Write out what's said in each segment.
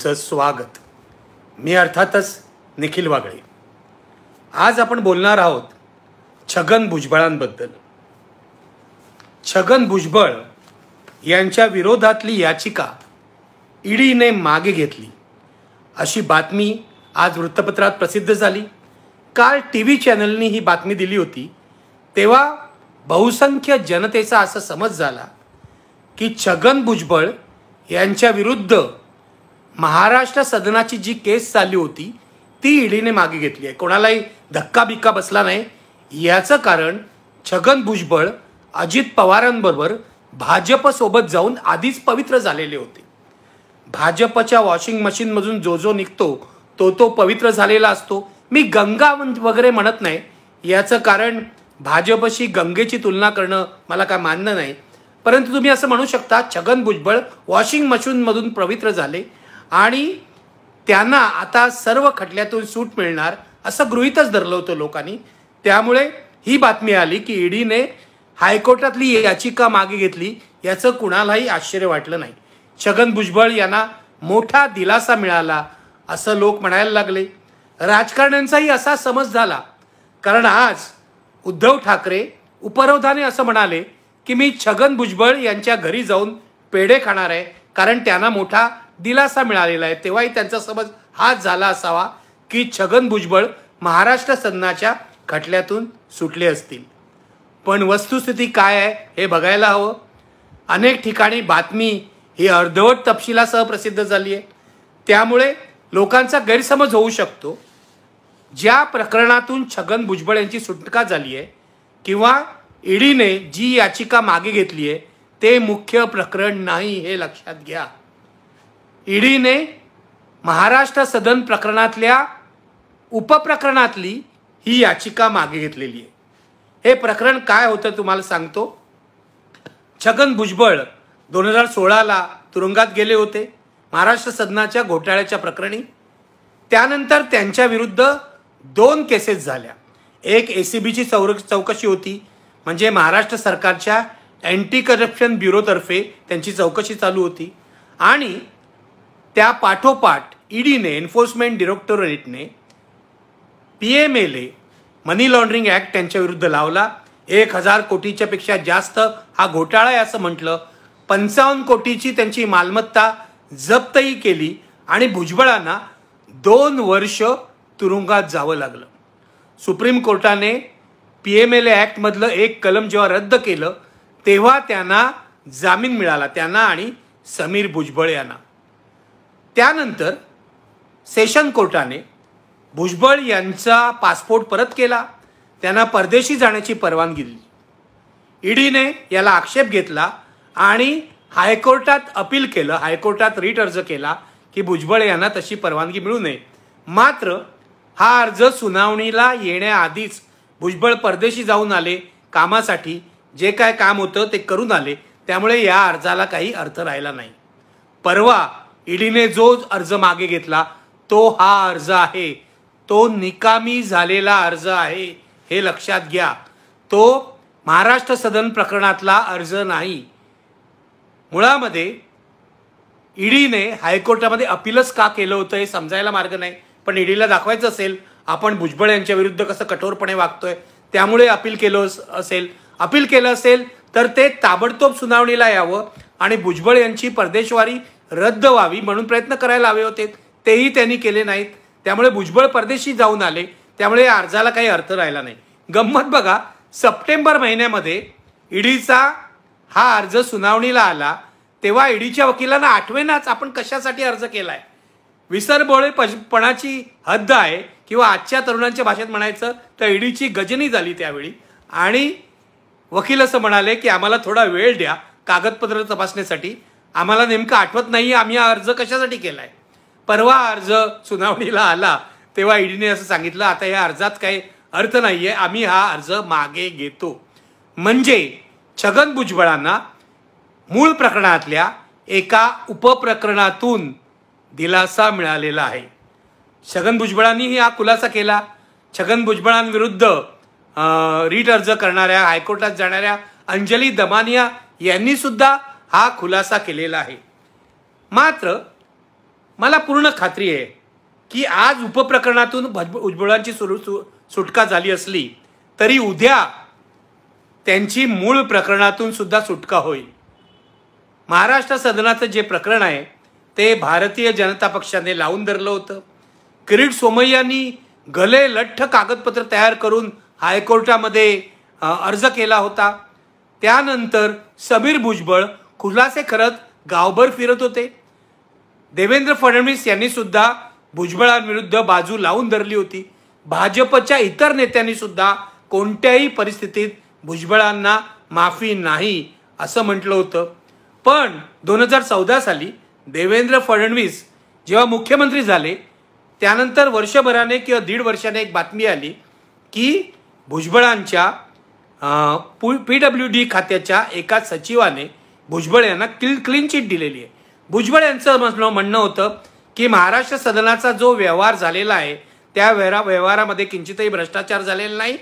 तुमचं स्वागत। मी अर्थातच निखिल वागळे। आज आपण बोलणार आहोत छगन भुजबळांबद्दल। छगन भुजबळ यांच्या विरोधातली याचिका ईडीने मागे घेतली अशी बातमी आज वृत्तपत्रात प्रसिद्ध झाली। काल टीव्ही चॅनलनी ही बातमी दिली होती तेव्हा बहुसंख्य जनतेचा असा समज झाला की छगन भुजबळ यांच्या विरुद्ध महाराष्ट्र सदनाची जी केस चालली होती ती ईडीने मागे घेतली आहे। कोणालाही धक्का बिक्का बसला नाही। याचं कारण छगन भुजबळ अजित पवारांबरोबर भाजप सोबत जाऊन आधीच पवित्र झालेले होते। भाजपच्या वॉशिंग मशीन मधून जो निघतो तो पवित्र झालेला असतो। मी गंगा वगैरे म्हणत नाही, याचं कारण भाजपशी गंगेची तुलना करणं मला काय मान्य नाही, परंतु तुम्ही असं म्हणू शकता छगन भुजबळ वॉशिंग मशीन मधून पवित्र झाले आणि त्यांना आता सर्व खटल्यातून सूट मिळणार असं गृहीतच धरलं होतं लोकांनी। त्यामुळे ही बातमी आली की ईडीने हायकोर्टातली याचिका मागे घेतली, याचं कुणालाही आश्चर्य वाटलं नाही। छगन भुजबळ यांना मोठा दिलासा मिळाला असं लोक म्हणायला लागले। राजकारण्यांचाही असा समज झाला, कारण आज उद्धव ठाकरे उपरोधाने असं म्हणाले की मी छगन भुजबळ यांच्या घरी जाऊन पेढे खाणार आहे, कारण त्यांना मोठा दिलासा मिळालेला आहे। तेव्हाही त्यांचा समज हाच झाला असावा की छगन भुजबळ महाराष्ट्र सदनाच्या खटल्यातून सुटले असतील। पण वस्तुस्थिती काय आहे हे बघायला हवं। अनेक ठिकाणी बातमी ही अर्धवट तपशिलासह प्रसिद्ध झाली आहे, त्यामुळे लोकांचा गैरसमज होऊ शकतो। ज्या प्रकरणातून छगन भुजबळ यांची सुटका झाली आहे किंवा ईडीने जी याचिका मागे घेतली आहे ते मुख्य प्रकरण नाही हे लक्षात घ्या। ईडीने महाराष्ट्र सदन प्रकरणातल्या उपप्रकरणातली ही याचिका मागे घेतलेली आहे। हे प्रकरण काय होतं तुम्हाला सांगतो। छगन भुजबळ 2016ला तुरुंगात गेले होते महाराष्ट्र सदनाच्या घोटाळ्याच्या प्रकरणी। त्यानंतर त्यांच्या विरुद्ध 2 केसेस झाल्या। एक एसीबीची चौकशी होती, म्हणजे महाराष्ट्र सरकारच्या अँटी करप्शन ब्युरोतर्फे त्यांची चौकशी चालू होती, आणि त्या पाठोपाठ ईडीने एन्फोर्समेंट डायरेक्टोरेटने PMLA मनी लॉन्ड्रिंग ॲक्ट त्यांच्या विरुद्ध लावला। 1000 कोटीच्या पेक्षा जास्त हा घोटाळा आहे असं म्हटलं। 55 कोटीची त्यांची मालमत्ता जप्तही केली आणि भुजबळांना 2 वर्ष तुरुंगात जावं लागलं। सुप्रीम कोर्टाने PMLA ॲक्ट मधलं एक कलम जेव्हा रद्द केलं तेव्हा त्यांना जामीन मिळाला, त्यांना आणि समीर भुजबळ यांना। त्यानंतर सेशन कोर्टाने भुजबळ यांचा पासपोर्ट परत केला, त्यांना परदेशी जाण्याची परवानगी दिली। ईडीने याला आक्षेप घेतला आणि हायकोर्टात अपील केलं, हायकोर्टात रिट अर्ज केला की भुजबळ यांना तशी परवानगी मिळू नये। मात्र हा अर्ज सुनावणीला येण्याआधीच भुजबळ परदेशी जाऊन आले कामासाठी, जे काय काम होतं ते करून आले, त्यामुळे या अर्जाला काही अर्थ राहिला नाही। परवा ईडीने जो अर्ज मागे घेतला तो हा अर्ज आहे, तो निकामी झालेला अर्ज आहे हे लक्षात घ्या। तो महाराष्ट्र सदन प्रकरणातला अर्ज नाही। मुळामध्ये ईडीने हायकोर्टामध्ये अपीलच का केलं होतं हे समजायला मार्ग नाही, पण ईडीला दाखवायचं असेल आपण भुजबळ यांच्या विरुद्ध कसं कठोरपणे वागतोय, त्यामुळे अपील केलं असेल। अपील केलं असेल तर ते ताबडतोब सुनावणीला यावं आणि भुजबळ यांची परदेशवारी रद्द व्हावी म्हणून प्रयत्न करायला हवे होते, तेही त्यांनी केले नाहीत। त्यामुळे भुजबळ परदेशी जाऊन आले, त्यामुळे या अर्जाला काही अर्थ राहिला नाही। गंमत बघा, सप्टेंबर महिन्यामध्ये ईडीचा हा अर्ज सुनावणीला आला तेव्हा ईडीच्या वकिलांना आठवेनाच आपण कशासाठी अर्ज केलाय। विसरबोळेपणाची हद्द आहे, किंवा आजच्या तरुणांच्या भाषेत म्हणायचं तर ईडीची गजनी झाली त्यावेळी। आणि वकील असं म्हणाले की आम्हाला थोडा वेळ द्या कागदपत्र तपासण्यासाठी, आम्हाला नेमकं आठवत नाही आम्ही हा अर्ज कशासाठी केलाय। परवा अर्ज सुनावणीला आला तेव्हा ईडीने असं सांगितलं आता या अर्जात काही अर्थ नाहीये, आम्ही हा अर्ज मागे घेतो। म्हणजे छगन भुजबळांना मूळ प्रकरणातल्या एका उपप्रकरणातून दिलासा मिळालेला आहे। छगन भुजबळांनीही हा खुलासा केला। छगन भुजबळांविरुद्ध रिट अर्ज करणाऱ्या, हायकोर्टात जाणाऱ्या अंजली दमानिया यांनी सुद्धा हा खुलासा केलेला आहे। मात्र मला पूर्ण खात्री आहे की आज उपप्रकरणातून भुजबळांची सुटका झाली असली तरी उद्या त्यांची मूळ प्रकरणातून सुद्धा सुटका होईल. महाराष्ट्र सदनाचं जे प्रकरण आहे ते भारतीय जनता पक्षाने लावून धरलं होतं. किरीट सोमय्यांनी गले लठ्ठ कागदपत्र तयार करून हायकोर्टामध्ये अर्ज केला होता. त्यानंतर समीर भुजबळ खुलासे करत गावभर फिरत होते. देवेंद्र फडणवीस यांनी सुद्धा भुजबळांविरुद्ध बाजू लावून धरली होती. भाजपच्या इतर नेत्यांनी सुद्धा कोणत्याही परिस्थितीत भुजबळांना माफी नाही असं म्हटलं होतं. पण 2014 साली देवेंद्र फडणवीस जेव्हा मुख्यमंत्री झाले त्यानंतर वर्षभराने किंवा 1.5 वर्षाने एक बातमी आली की भुजबळांच्या PWD खात्याच्या एका सचिवाने भुजबळ यांना क्लीन चिट दिलेली आहे. भुजबळ यांचं म्हणणं होतं की महाराष्ट्र सदनाचा जो व्यवहार झालेला आहे त्या व्यवहारामध्ये किंचितही भ्रष्टाचार झालेला नाही.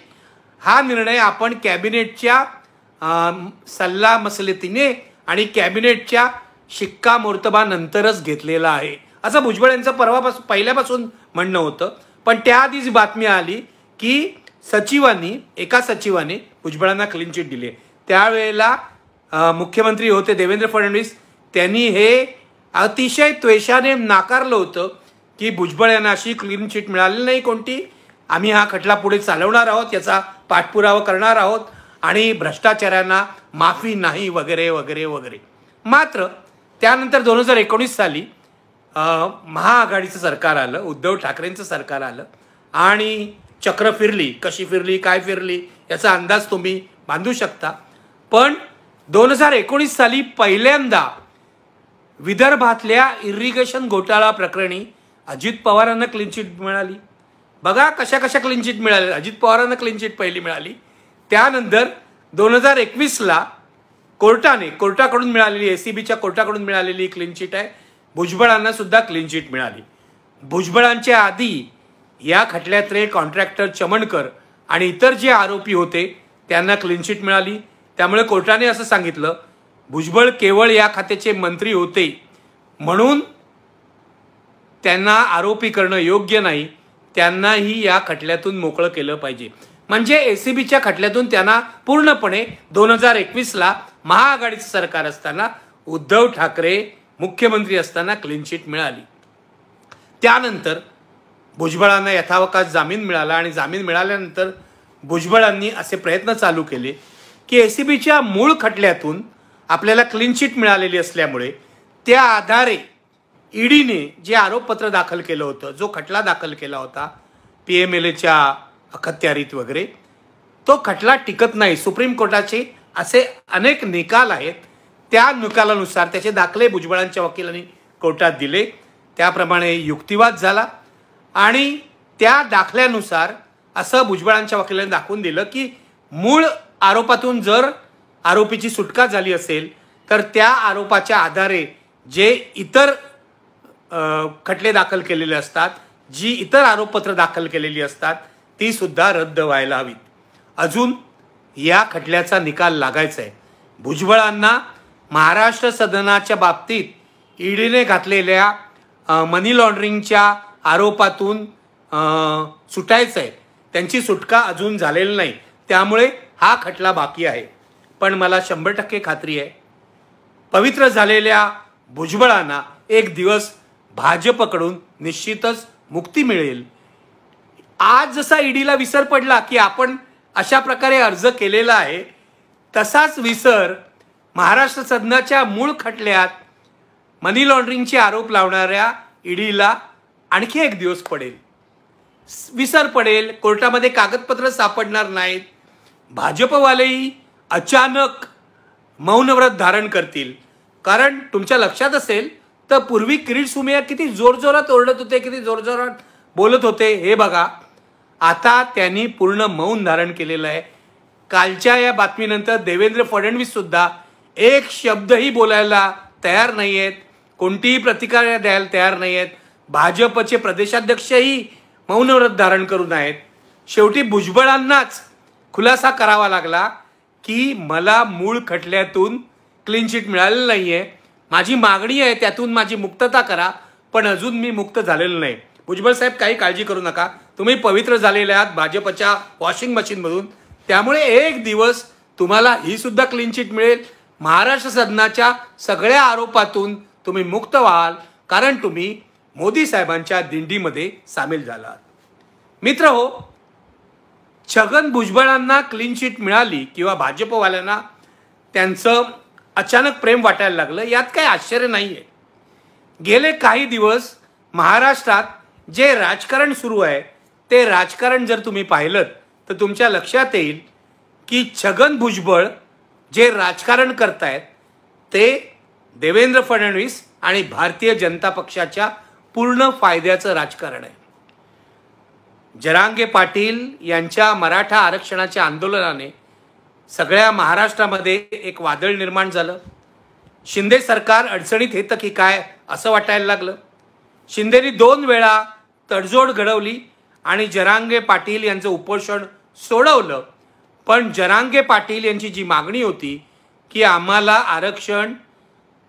हा निर्णय आपण कॅबिनेटच्या सल्लामसलतीने आणि कॅबिनेटच्या शिक्कामोर्तबानंतरच घेतलेला आहे असं भुजबळ यांचं पहिल्यापासून म्हणणं होतं. पण त्याआधीच बातमी आली की एका सचिवाने भुजबळांना क्लीन चिट दिली. त्यावेळेला मुख्यमंत्री होते देवेंद्र फडणवीस. त्यांनी हे अतिशय त्वेषाने नाकारलं होतं की भुजबळ यांना अशी क्लीन चिट मिळाली नाही कोणती. आम्ही हा खटला पुढे चालवणार आहोत, याचा पाठपुरावा करणार आहोत आणि भ्रष्टाचारांना माफी नाही वगैरे वगैरे वगैरे. मात्र त्यानंतर 2019 साली महाआघाडीचं सरकार आलं, उद्धव ठाकरेंचं सरकार आलं आणि चक्र फिरली. कशी फिरली, काय फिरली याचा अंदाज तुम्ही बांधू शकता. पण 2019 साली पहिल्यांदा विदर्भातल्या इरिगेशन घोटाळा प्रकरणी अजित पवारांना क्लीन चिट मिळाली. बघा कशा कशा क्लीन चिट मिळाल्या. अजित पवारांना क्लीन चिट पहिली मिळाली. त्यानंतर 2021ला कोर्टाकडून मिळालेली ACBच्या कोर्टाकडून मिळालेली क्लीन चिट आहे. भुजबळांना सुद्धा क्लीन चिट मिळाली. भुजबळांच्या आधी या खटल्यातले कॉन्ट्रॅक्टर चमणकर आणि इतर जे आरोपी होते त्यांना क्लीन चिट मिळाली. त्यामुळे कोर्टाने असं सांगितलं भुजबळ केवळ या खात्याचे मंत्री होते म्हणून त्यांना आरोपी करणं योग्य नाही, त्यांनाही या खटल्यातून मोकळं केलं पाहिजे. म्हणजे ACBच्या खटल्यातून त्यांना पूर्णपणे 2021ला महाआघाडीचं सरकार असताना उद्धव ठाकरे मुख्यमंत्री असताना क्लीन चिट मिळाली. त्यानंतर भुजबळांना यथावकाश जामीन मिळाला आणि जामीन मिळाल्यानंतर भुजबळांनी असे प्रयत्न चालू केले की ACBच्या मूळ खटल्यातून आपल्याला क्लीन चिट मिळालेली असल्यामुळे त्या आधारे ईडीने जे आरोपपत्र दाखल केलं होतं, जो खटला दाखल केला होता PMLAच्या अखत्यारीत वगैरे, तो खटला टिकत नाही. सुप्रीम कोर्टाचे असे अनेक निकाल आहेत. त्या निकालानुसार त्याचे दाखले भुजबळांच्या वकिलांनी कोर्टात दिले. त्याप्रमाणे युक्तिवाद झाला आणि त्या दाखल्यानुसार असं भुजबळांच्या वकिलांनी दाखवून दिलं की मूळ आरोपातून जर आरोपीची सुटका झाली असेल तर त्या आरोपाच्या आधारे जे इतर खटले दाखल केलेले असतात, जी इतर आरोपपत्र दाखल केलेली असतात ती सुद्धा रद्द व्हायला हवीत. अजून या खटल्याचा निकाल लागायचा आहे. भुजबळांना महाराष्ट्र सदनाच्या बाबतीत ईडीने घातलेल्या मनी लॉन्ड्रिंगच्या आरोपातून सुटायचं आहे. त्यांची सुटका अजून झालेली नाही. त्यामुळे हा खटला बाकी आहे. पण मला 100% खात्री आहे पवित्र झालेल्या भुजबळांना एक दिवस भाजपकडून निश्चितच मुक्ती मिळेल. आज जसा ईडीला विसर पडला की आपण अशा प्रकारे अर्ज केलेला आहे, तसाच विसर महाराष्ट्र सदनाच्या मूळ खटल्यात मनी लॉन्ड्रिंगचे आरोप लावणाऱ्या ईडीला आणखी एक दिवस पडेल, विसर पडेल. कोर्टामध्ये कागदपत्र सापडणार नाहीत. भाजपवालेही अचानक मौनव्रत धारण करतील. कारण तुमच्या लक्षात असेल तर पूर्वी किरीट सोमय्या किती जोरजोरात ओरडत होते, किती जोरजोरात बोलत होते. हे बघा आता त्यांनी पूर्ण मौन धारण केलेलं आहे. कालच्या या बातमीनंतर देवेंद्र फडणवीस सुद्धा एक शब्दही बोलायला तयार नाही आहेत, कोणतीही प्रतिक्रिया द्यायला तयार नाही आहेत. भाजपचे प्रदेशाध्यक्षही मौनव्रत धारण करून आहेत. शेवटी भुजबळांनाच खुलासा करावा लागला की मला मूळ खटल्यातून क्लीन चिट मिळालेलं नाहीये, माझी मागणी आहे त्यातून माझी मुक्तता करा. पण अजून मी मुक्त झालेलो नाही. भुजबळ साहेब काही काळजी करू नका, तुम्ही पवित्र झालेले आहात भाजपच्या वॉशिंग मशीनमधून. त्यामुळे एक दिवस तुम्हाला ही सुद्धा क्लीन चिट मिळेल. महाराष्ट्र सदनाच्या सगळ्या आरोपातून तुम्ही मुक्त व्हाल, कारण तुम्ही मोदी साहेबांच्या दिंडीमध्ये सामील झालात. मित्र हो, छगन भुजबळांना क्लीन चिट मिळाली किंवा भाजपवाल्यांना त्यांचं अचानक प्रेम वाटायला लागलं, यात काही आश्चर्य नाही आहे. गेले काही दिवस महाराष्ट्रात जे राजकारण सुरू आहे ते राजकारण जर तुम्ही पाहिलं तर तुमच्या लक्षात येईल की छगन भुजबळ जे राजकारण करतायत ते देवेंद्र फडणवीस आणि भारतीय जनता पक्षाच्या पूर्ण फायद्याचं राजकारण आहे. जरांगे पाटील यांच्या मराठा आरक्षणाच्या आंदोलनाने सगळ्या महाराष्ट्रामध्ये एक वादळ निर्माण झालं. शिंदे सरकार अडचणीत येतं की काय असं वाटायला लागलं. शिंदेनी 2 वेळा तडजोड घडवली आणि जरांगे पाटील यांचं उपोषण सोडवलं. पण जरांगे पाटील यांची जी मागणी होती की आम्हाला आरक्षण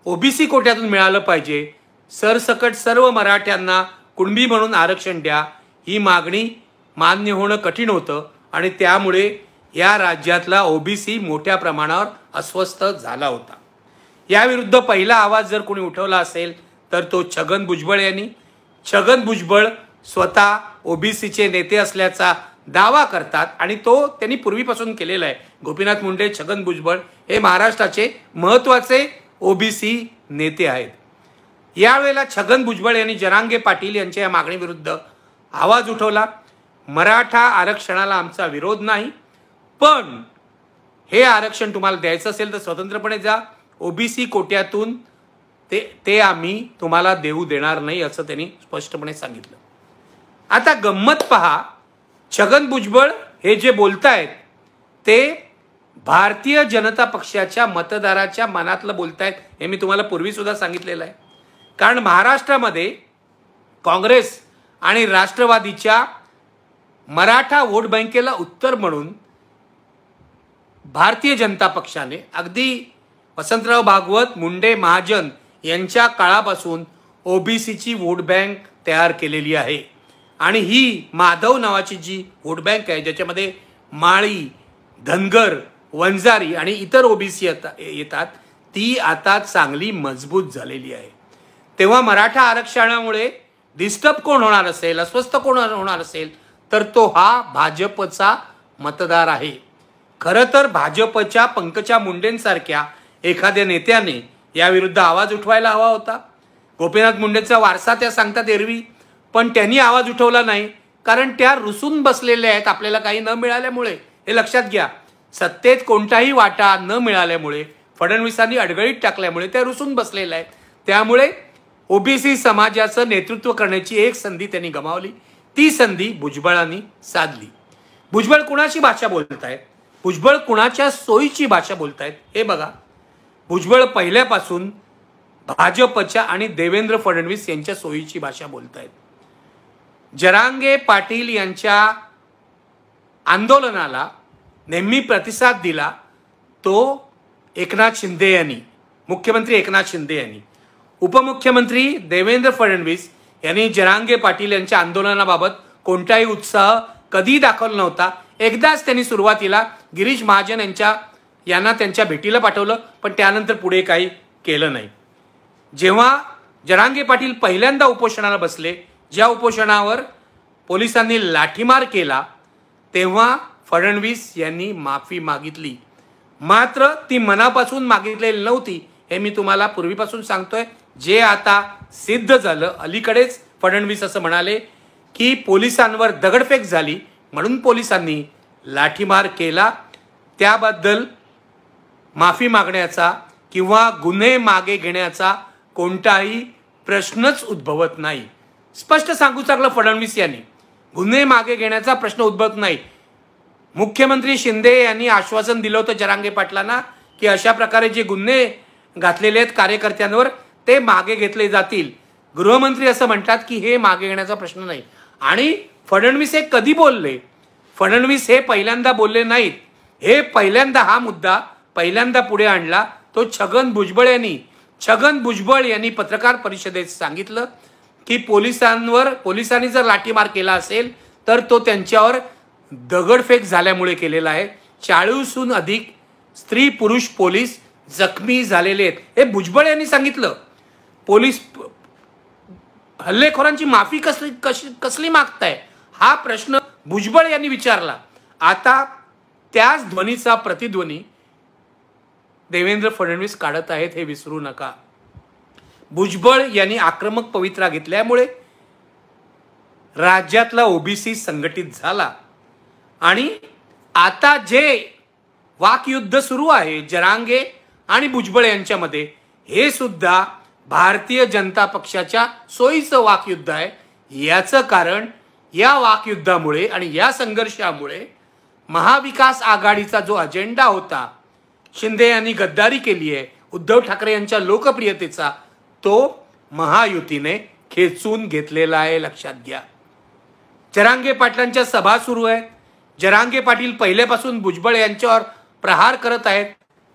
ओबीसी कोट्यातून मिळालं पाहिजे, सरसकट सर्व मराठ्यांना कुणबी म्हणून आरक्षण द्या, ही मागणी मान्य होणं कठीण होतं आणि त्यामुळे या राज्यातला ओबीसी मोठ्या प्रमाणावर अस्वस्थ झाला होता. याविरुद्ध पहिला आवाज जर कोणी उठवला असेल तर तो छगन भुजबळ यांनी. छगन भुजबळ स्वतः ओबीसीचे नेते असल्याचा दावा करतात आणि तो त्यांनी पूर्वीपासून केलेला आहे. गोपीनाथ मुंडे, छगन भुजबळ हे महाराष्ट्राचे महत्त्वाचे ओबीसी नेते आहेत. यावेळेला छगन भुजबळ यांनी जरांगे पाटील यांच्या या मागणीविरुद्ध आवाज उठवला. मराठा आरक्षणाला आमचा विरोध नाही, पण हे आरक्षण तुम्हाला द्यायचं असेल तर स्वतंत्रपणे जा, ओबीसी कोट्यातून ते आम्ही तुम्हाला देऊ देणार नाही असं त्यांनी स्पष्टपणे सांगितलं. आता गंमत पहा, छगन भुजबळ हे जे बोलतायत ते भारतीय जनता पक्षाच्या मतदाराच्या मनातलं बोलतायत. हे मी तुम्हाला पूर्वी सुद्धा सांगितलेलं आहे. कारण महाराष्ट्रामध्ये काँग्रेस आणि राष्ट्रवादीच्या मराठा वोट बँकेला उत्तर म्हणून भारतीय जनता पक्षाने अगदी वसंतराव भागवत, मुंडे, महाजन यांच्या काळापासून ओबीसीची वोट बँक तयार केलेली आहे. आणि ही माधव नावाची जी वोट बँक आहे ज्याच्यामध्ये माळी, धनगर, वंजारी आणि इतर ओबीसी येतात, ती आता चांगली मजबूत झालेली आहे. तेव्हा मराठा आरक्षणामुळे डिस्टर्ब कोण होणार असेल, अस्वस्थ कोण होणार असेल तर तो हा भाजपचा मतदार आहे. खरं तर भाजपच्या पंकजा मुंडेंसारख्या एखाद्या नेत्याने याविरुद्ध आवाज उठवायला हवा होता. गोपीनाथ मुंडेचा वारसा त्या सांगतात एरवी, पण त्यांनी आवाज उठवला नाही कारण त्या रुसून बसलेल्या आहेत आपल्याला काही न मिळाल्यामुळे. हे लक्षात घ्या, सत्तेत कोणताही वाटा न मिळाल्यामुळे, फडणवीसांनी अडगळीत टाकल्यामुळे त्या रुसून बसलेल्या आहेत. त्यामुळे ओबीसी समाजाचं नेतृत्व करण्याची एक संधी त्यांनी गमावली. ती संधी भुजबळांनी साधली. भुजबळ कुणाची भाषा बोलतायत, भुजबळ कुणाच्या सोयीची भाषा बोलतायत हे बघा. भुजबळ पहिल्यापासून भाजपच्या आणि देवेंद्र फडणवीस यांच्या सोयीची भाषा बोलतायत. जरांगे पाटील यांच्या आंदोलनाला नेहमी प्रतिसाद दिला तो एकनाथ शिंदे यांनी, मुख्यमंत्री एकनाथ शिंदे यांनी. उपमुख्यमंत्री देवेंद्र फडणवीस यांनी जरांगे पाटील यांच्या आंदोलनाबाबत कोणताही उत्साह कधी दाखवला नव्हता. एकदाच त्यांनी सुरुवातीला गिरीश महाजन यांना त्यांच्या भेटीला पाठवलं, पण त्यानंतर पुढे काही केलं नाही. जेव्हा जरांगे पाटील पहिल्यांदा उपोषणाला बसले, ज्या उपोषणावर पोलिसांनी लाठीमार केला, तेव्हा फडणवीस यांनी माफी मागितली. मात्र ती मनापासून मागितलेली नव्हती, हे मी तुम्हाला पूर्वीपासून सांगतोय. जे आता सिद्ध झालं. अलीकडेच फडणवीस असं म्हणाले की पोलिसांवर दगडफेक झाली म्हणून पोलिसांनी लाठीमार केला. त्याबद्दल माफी मागण्याचा किंवा गुन्हे मागे घेण्याचा कोणताही प्रश्नच उद्भवत नाही. स्पष्ट सांगू लागलं फडणवीस यांनी, गुन्हे मागे घेण्याचा प्रश्न उद्भवत नाही. मुख्यमंत्री शिंदे यांनी आश्वासन दिलं होतं जरांगे पाटलांना की अशा प्रकारे जे गुन्हे घातलेले आहेत कार्यकर्त्यांवर ते मागे घेतले जातील. गृहमंत्री असं म्हणतात की हे मागे घेण्याचा प्रश्न नाही. आणि फडणवीस हे कधी बोलले? फडणवीस हे पहिल्यांदा बोलले नाहीत. हे पहिल्यांदा हा मुद्दा पहिल्यांदा पुढे आणला तो छगन भुजबळ यांनी. छगन भुजबळ यांनी पत्रकार परिषदेत सांगितलं, की पोलिसांनी जर लाठीमार केला असेल तर तो त्यांच्यावर दगडफेक झाल्यामुळे केलेला आहे. 40हून अधिक स्त्री पुरुष पोलीस जखमी झालेले आहेत. हे भुजबळ यांनी सांगितलं. पोलीस हल्लेखोरांची माफी कसली मागताय हा प्रश्न भुजबळ यांनी विचारला. आता त्याच ध्वनीचा प्रतिध्वनी देवेंद्र फडणवीस काढत आहेत, हे विसरू नका. भुजबळ यांनी आक्रमक पवित्रा घेतल्यामुळे राज्यातला ओबीसी संघटित झाला आणि आता जे वाकयुद्ध सुरू आहे जरांगे आणि भुजबळ यांच्यामध्ये, हे सुद्धा भारतीय जनता पक्षाच्या सोयीचं वाकयुद्ध आहे. याचं कारण या वाकयुद्धामुळे आणि या संघर्षामुळे महाविकास आघाडीचा जो अजेंडा होता, शिंदे यांनी गद्दारी केली आहे उद्धव ठाकरे यांच्या लोकप्रियतेचा, तो महायुतीने खेचून घेतलेला आहे. लक्षात घ्या. जरांगे पाटलांच्या सभा सुरू आहेत. जरांगे पाटील पहिल्यापासून भुजबळ यांच्यावर प्रहार करत आहेत.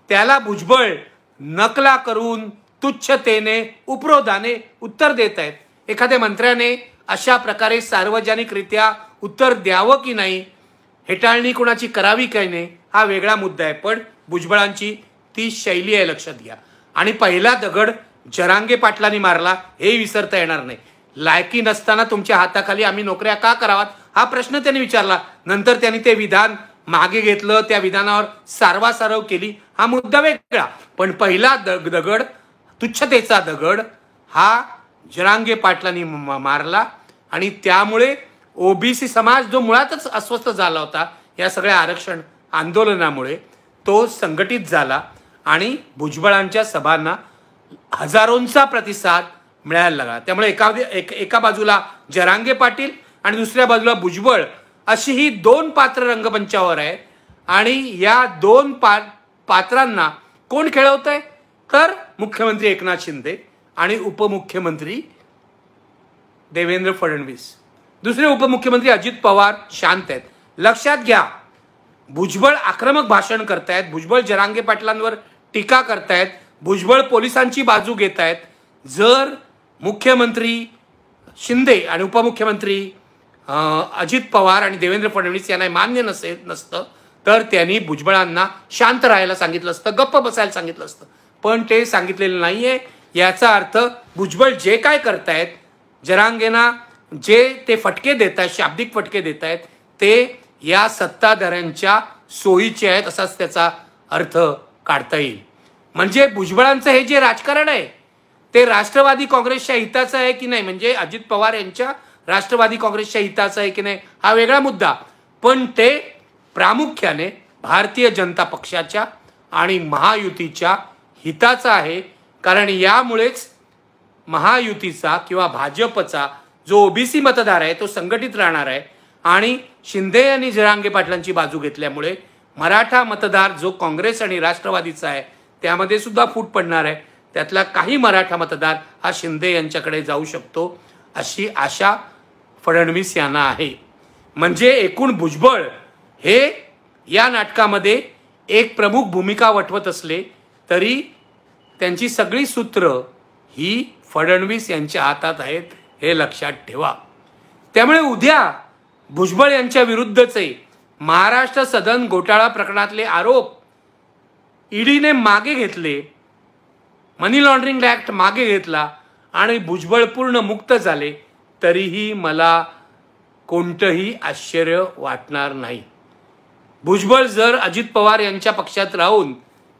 त्याला भुजबळ नकला करून तुच्छतेने उपरोधाने उत्तर देत आहेत. एखाद्या मंत्र्याने अशा प्रकारे सार्वजनिकरित्या उत्तर द्यावं की नाही, हेटाळणी कोणाची करावी काय नाही, हा वेगळा मुद्दा आहे. पण भुजबळांची ती शैली आहे, लक्षात घ्या. आणि पहिला दगड जरांगे पाटलांनी मारला हे विसरता येणार नाही. लायकी नसताना तुमच्या हाताखाली आम्ही नोकऱ्या का करावात हा प्रश्न त्यांनी विचारला. नंतर त्यांनी ते विधान मागे घेतलं, त्या विधानावर सारवासारव केली, हा मुद्दा वेगळा. पण पहिला दगड, तुच्छतेचा दगड, हा जरांगे पाटलांनी मारला आणि त्यामुळे ओबीसी समाज जो मुळातच अस्वस्थ झाला होता या सगळ्या आरक्षण आंदोलनामुळे, तो संघटित झाला आणि भुजबळांच्या सभांना हजारोंचा प्रतिसाद मिळायला लागला. त्यामुळे एका बाजूला जरांगे पाटील आणि दुसऱ्या बाजूला भुजबळ अशी ही दोन पात्र रंगमंचावर आहे. आणि या दोन पात्रांना कोण खेळवतंय तर मुख्यमंत्री एकनाथ शिंदे आणि उपमुख्यमंत्री देवेंद्र फडणवीस. दुसरे उपमुख्यमंत्री अजित पवार शांत आहेत. लक्षात घ्या, भुजबळ आक्रमक भाषण करतायत, भुजबळ जरांगे पाटलांवर टीका करतायत, भुजबळ पोलिसांची बाजू घेत आहेत. जर मुख्यमंत्री शिंदे आणि उपमुख्यमंत्री अजित पवार आणि देवेंद्र फडणवीस यांना मान्य नसतं तर त्यांनी भुजबळांना शांत राहायला सांगितलं असतं, गप्प बसायला सांगितलं असतं. पण ते सांगितलेलं नाहीये. याचा अर्थ भुजबळ जे काय करतायत, जरांगेंना जे ते फटके देत आहेत, शाब्दिक फटके देत आहेत, ते या सत्ताधाऱ्यांच्या सोयीचे आहेत असाच त्याचा अर्थ काढता येईल. म्हणजे भुजबळांचं हे जे राजकारण आहे ते राष्ट्रवादी काँग्रेसच्या हिताचं आहे की नाही, म्हणजे अजित पवार यांच्या राष्ट्रवादी काँग्रेसच्या हिताचं आहे की नाही हा वेगळा मुद्दा. पण ते प्रामुख्याने भारतीय जनता पक्षाच्या आणि महायुतीच्या हिताचा आहे. कारण यामुळेच महायुतीचा किंवा भाजपचा जो ओबीसी मतदार आहे तो संघटित राहणार आहे. आणि शिंदे यांनी जरांगे पाटलांची बाजू घेतल्यामुळे मराठा मतदार जो काँग्रेस आणि राष्ट्रवादीचा आहे त्यामध्ये सुद्धा फूट पडणार आहे. त्यातला काही मराठा मतदार हा शिंदे यांच्याकडे जाऊ शकतो अशी आशा फडणवीस यांना आहे. म्हणजे एकूण भुजबळ हे या नाटकामध्ये एक प्रमुख भूमिका वठवत असले तरी त्यांची सगळी सूत्र ही फडणवीस यांच्या हातात आहेत, हे लक्षात ठेवा. त्यामुळे उद्या भुजबळ यांच्या विरुद्धचे महाराष्ट्र सदन घोटाळा प्रकरणातले आरोप ईडीने मागे घेतले, मनी लॉन्ड्रिंग ऍक्ट मागे घेतला आणि भुजबळ पूर्ण मुक्त झाले तरीही मला कोणतंही आश्चर्य वाटणार नाही. भुजबळ जर अजित पवार यांच्या पक्षात राहून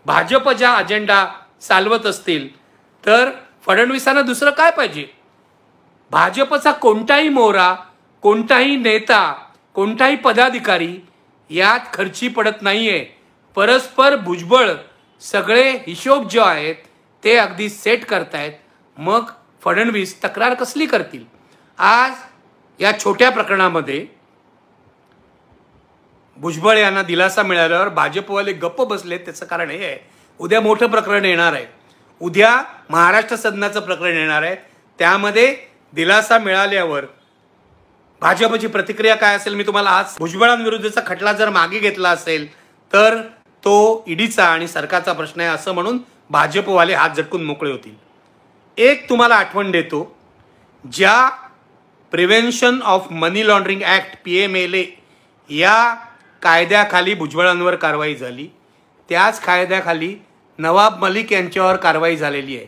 भाजप ज्या अजेंडा चालवत असतील तर फडणवीसांना दुसरं काय पाहिजे. भाजपचा कोणताही मोहरा, कोणताही नेता, कोणताही पदाधिकारी यात खर्ची पडत नाहीये. परस्पर भुजबळ सगळे हिशोब जे आहेत ते अगदी सेट करतायत. मग फडणवीस तक्रार कसली करतील. आज या छोट्या प्रकरणामध्ये भुजबळ यांना दिलासा मिळाल्यावर भाजपवाले गप्प बसले. त्याचं कारण हे आहे, उद्या मोठं प्रकरण येणार आहे. उद्या महाराष्ट्र सदनाचं प्रकरण येणार आहे. त्यामध्ये दिलासा मिळाल्यावर भाजपची प्रतिक्रिया काय असेल मी तुम्हाला आज, भुजबळांविरुद्धचा खटला जर मागे घेतला असेल तर तो ईडीचा आणि सरकारचा प्रश्न आहे असं म्हणून भाजपवाले हात झटकून मोकळे होतील. एक तुम्हाला आठवण देतो ज्या prevention of money laundering act PMLA या कायद्याखाली भुजबळांवर कारवाई झाली, त्याच कायद्याखाली नवाब मलिक यांच्यावर कारवाई झालेली आहे.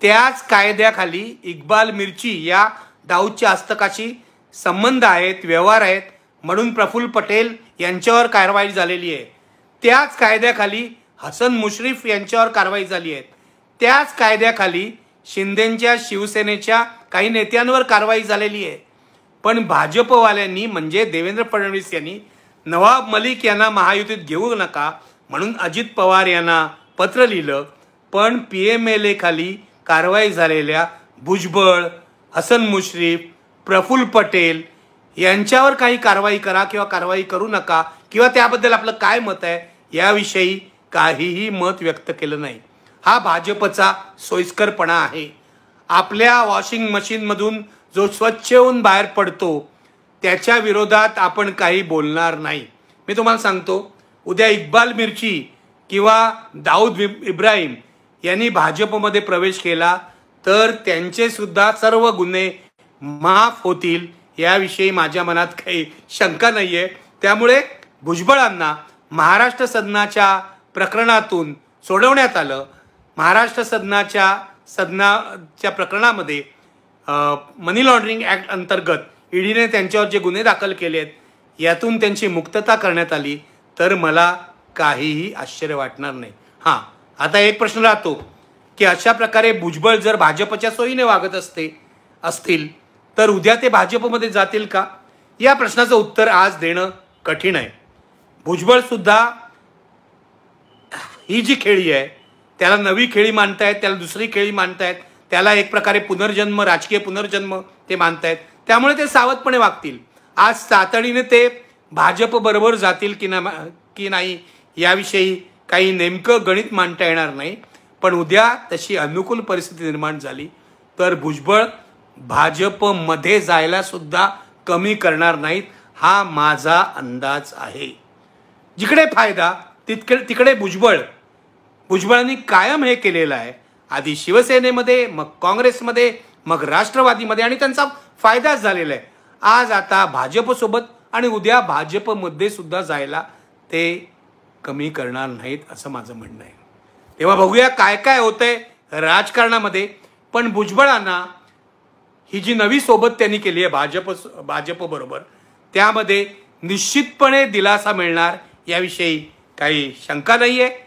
त्याच कायद्याखाली इक्बाल मिर्ची या दाऊदच्या हस्तकाशी संबंध आहेत, व्यवहार आहेत म्हणून प्रफुल्ल पटेल यांच्यावर कारवाई झालेली आहे. त्याच कायद्याखाली हसन मुश्रीफ यांच्यावर कारवाई झाली आहे. त्याच कायद्याखाली शिंदेंच्या शिवसेनेच्या काही नेत्यांवर कारवाई झालेली आहे. पण भाजपवाल्यांनी म्हणजे देवेंद्र फडणवीस यांनी नवाब मलिक यांना महायुतीत घेऊ नका म्हणून अजित पवार यांना पत्र लिहिलं. पण PMLA खाली कारवाई झालेल्या भुजबळ, हसन मुश्रीफ, प्रफुल्ल पटेल यांच्यावर काही कारवाई करा किंवा कारवाई करू नका किंवा त्याबद्दल आपलं काय मत आहे याविषयी काहीही मत व्यक्त केलं नाही. हा भाजपचा सोयीस्करपणा आहे. आपल्या वॉशिंग मशीनमधून जो स्वच्छ होऊन बाहेर पडतो त्याच्या विरोधात आपण काही बोलणार नाही. मी तुम्हाला सांगतो, उद्या इक्बाल मिर्ची किंवा दाऊद इब्राहिम यांनी भाजपमध्ये प्रवेश केला तर त्यांचे सुद्धा सर्व गुन्हे माफ होतील याविषयी माझ्या मनात काही शंका नाही आहे. त्यामुळे भुजबळांना महाराष्ट्र सदनाच्या प्रकरणातून सोडवण्यात आलं. महाराष्ट्र सदनाच्या प्रकरणामध्ये मनी लॉन्ड्रिंग ॲक्ट अंतर्गत ईडीने त्यांच्यावर जे गुन्हे दाखल केले आहेत यातून त्यांची मुक्तता करण्यात आली तर मला काहीही आश्चर्य वाटणार नाही. हां, आता एक प्रश्न राहतो की अशा प्रकारे भुजबळ जर भाजपच्या सोयीने वागत असतील तर उद्या ते भाजपमध्ये जातील का? या प्रश्नाचं उत्तर आज देणं कठीण आहे. भुजबळ सुद्धा ही जी खेळी आहे त्याला नवी खेळी मानतायत, त्याला दुसरी खेळी मानतायत, त्याला एक प्रकारे पुनर्जन्म, राजकीय पुनर्जन्म ते मानतायत. त्यामुळे ते सावधपणे वागतील. आज तातडीने ते भाजप बरोबर जातील की नाही याविषयी काही नेमकं गणित मांडता येणार नाही. पण उद्या तशी अनुकूल परिस्थिती निर्माण झाली तर भुजबळ भाजपमध्ये जायला सुद्धा कमी करणार नाहीत, हा माझा अंदाज आहे. जिकडे फायदा तिकडे भुजबळांनी कायम हे केलेलं आहे. आधी शिवसेनेमध्ये, मग काँग्रेसमध्ये, मग राष्ट्रवादीमध्ये आणि त्यांचा फायदाच झालेला आहे. आज आता भाजपसोबत आणि उद्या भाजपमध्ये सुद्धा जायला ते कमी करणार नाहीत असं माझं म्हणणं आहे. तेव्हा बघूया काय काय होतंय राजकारणामध्ये. पण भुजबळांना ही जी नवी सोबत त्यांनी केली आहे भाजप बरोबर त्यामध्ये निश्चितपणे दिलासा मिळणार याविषयी काही शंका नाही आहे.